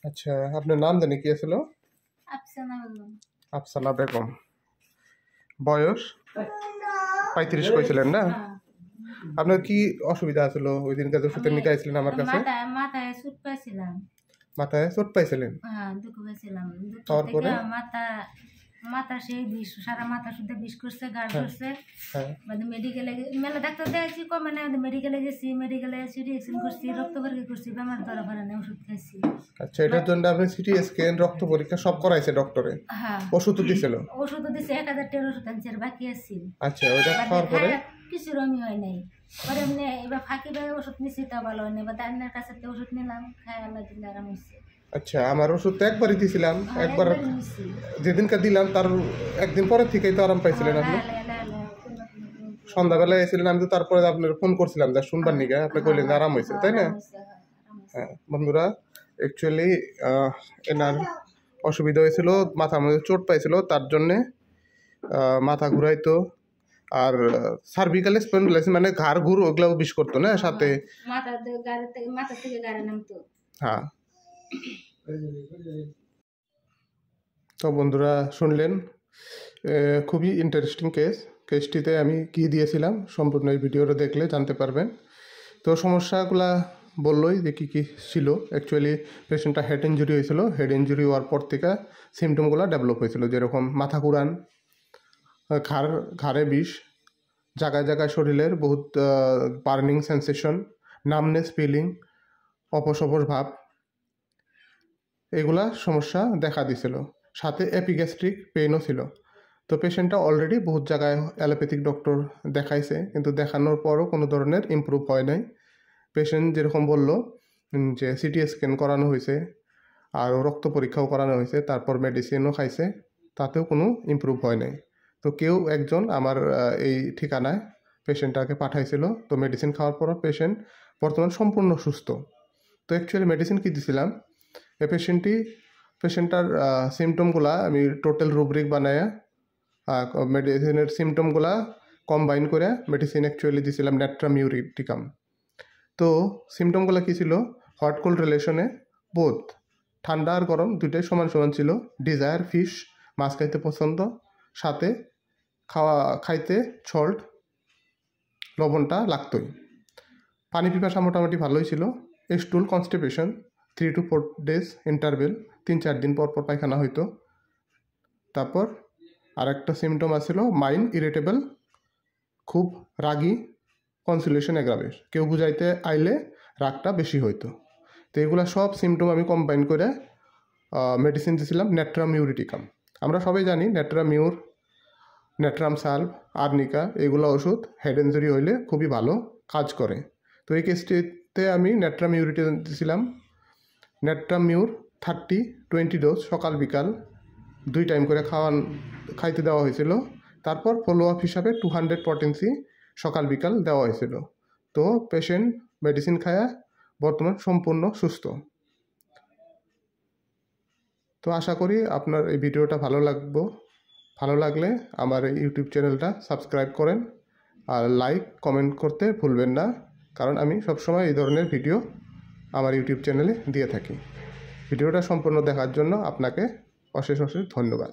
আচ্ছা, আপনার নাম জানি কি ছিল? আফসানা বেগম। বয়স 35 কইছিলেন না? আপনার কি অসুবিধা ছিল ওই দিন কাজে ওষুধ নিতে আইছিলেন আমার কাছে? মাথায় চোট পাইছিলাম। মাথায় চোট পাইছিলেন? হ্যাঁ, দুঃখ পাইছিলাম। তারপরে মাথা সেই বিষ, সারা মাথা শুদ্ধ বিষ করছে, গাঢ় করছে। মানে মেডিকেলে মেলা ডাক্তার দেখাইছি, কমে না, মেডিকেলে গেছি, মেডিকেলে সিটি স্ক্যান করছি, রক্ত পরীক্ষা করছি, বেমার ধরা পড়ে না, ওষুধ খাইছি। আচ্ছা, এটার জন্য আপনি সিটি স্ক্যান, রক্ত পরীক্ষা সব করাইছে ডক্টরে? হ্যাঁ। ওষুধও দিছিল? ওষুধও দিছে, 1000 টাকার ওষুধ আনছে, বাকি আছে। আচ্ছা, ওটা খাওয়ার পরে কিছু রমি হয় নাই। পরে এমনি এবার ফাঁকি ভাবে ওষুধ নিছি, তা ভালো হয় না। এবার ডাক্তারের কাছে ওষুধ নিলাম, খাই আল্লাহ দিলে আরাম হয়েছে। আচ্ছা, আমার ওষুধ তো একবারই দিয়েছিলাম, একবার যেদিনকার দিলাম তার একদিন পরে থেকেই তো আরাম পাইছিলেন আপনি? সন্ধ্যাবেলায় এসেছিলেন, আমি তো তারপরে আপনার ফোন করছিলাম যা শুনবার নিগে, আপনি কইলেন যে আরাম হয়েছে, তাই না? হ্যাঁ বন্ধুরা, অ্যাকচুয়ালি এনার অসুবিধা হয়েছিল, মাথার মধ্যে চোট পাইছিল, তার জন্যে মাথা ঘুরাইতো আর সার্ভিক্যাল স্পন্ডিলাইসিস মানে ঘাড় ঘুর ওগুলাও বিষ করতো না সাথে। হ্যাঁ, তো বন্ধুরা শুনলেন, খুবই ইন্টারেস্টিং কেসটিতে আমি কি দিয়েছিলাম সম্পূর্ণ এই ভিডিওটা দেখলে জানতে পারবেন। তো সমস্যাগুলা বললোই যে কী কী ছিল। অ্যাকচুয়ালি পেশেন্টটা হেড ইঞ্জুরি হয়েছিল, হেড ইঞ্জুরি হওয়ার পর থেকে সিমটমগুলো ডেভেলপ হয়েছিল, যেরকম মাথা ঘুরান, ঘাড়ে বিষ, জায়গায় জায়গায় শরীরের বহুত বার্নিং সেন্সেশন, নামনেস ফিলিং, অপসপস ভাব, এগুলা সমস্যা দেখা দিছিল। সাথে এপিগ্যাস্ট্রিক পেইনও ছিল। তো পেশেন্টটা অলরেডি বহুত জায়গায় অ্যালোপ্যাথিক ডক্টর দেখাইছে, কিন্তু দেখানোর পরও কোনো ধরনের ইমপ্রুভ হয় নাই। পেশেন্ট যেরকম বলল যে সিটি স্ক্যান করানো হয়েছে আর রক্ত পরীক্ষাও করানো হয়েছে, তারপর মেডিসিনও খাইছে, তাতেও কোনো ইমপ্রুভ হয় নাই। তো কেউ একজন আমার এই ঠিকানায় পেশেন্টটাকে পাঠাইছিল। তো মেডিসিন খাওয়ার পরও পেশেন্ট বর্তমান সম্পূর্ণ সুস্থ। তো অ্যাকচুয়ালি মেডিসিন কি দিছিলাম, এই পেশেন্টটার সিমটমগুলা আমি টোটাল রুব্রিক বানায় মেডিসিনের সিমটমগুলা কম্বাইন করে মেডিসিন অ্যাকচুয়ালি দিছিলাম নেট্রামিউরিটিকাম। তো সিমটমগুলো কী ছিল, হট কোল্ড রিলেশনে বোথ, ঠান্ডা আর গরম দুইটাই সমান সমান ছিল। ডিজায়ার ফিশ, মাছ খাইতে পছন্দ, সাথে খাইতে সল্ট, লবণটা লাগতোই। পানি পিপাসা মোটামুটি ভালোই ছিল। স্টুল কনস্টিপেশন 3 to 4 days ইন্টারভেল, 3-4 দিন পর পর পায়খানা হইতো। তারপর আরেকটা সিমটম আসছিল মাইন্ড ইরিটেবল, খুব রাগী, কনসিলেশন এগ্রাভের, কেউ বুঝাইতে আইলে রাগটা বেশি হইতো। তো এগুলো সব সিমটম আমি কম্বাইন করে মেডিসিন দিয়েছিলাম নেট্রামিউরিটিকাম। আমরা সবাই জানি নেট্রামিউর, নেট্রাম সালভ, আর্নিকা, এগুলো ওষুধ হেড ইঞ্জুরি হইলে খুবই ভালো কাজ করে। তো এই কেসটিতে আমি নেট্রামিউরিটি দিয়েছিলাম। নেট্রামিউর 30-20 ডোজ সকাল বিকাল 2 টাইম করে খাইতে দেওয়া হয়েছিল। তারপর ফলো আপ হিসাবে 200 পটেন্সি সকাল বিকাল দেওয়া হয়েছিল। তো পেশেন্ট মেডিসিন খায়া বর্তমান সম্পূর্ণ সুস্থ। তো আশা করি আপনার এই ভিডিওটা ভালো লাগলে আমার এই ইউটিউব চ্যানেলটা সাবস্ক্রাইব করেন আর লাইক কমেন্ট করতে ভুলবেন না, কারণ আমি সবসময় এই ধরনের ভিডিও আমার ইউটিউব চ্যানেলে দিয়ে থাকি। ভিডিওটা সম্পূর্ণ দেখার জন্য আপনাকে অশেষ ধন্যবাদ।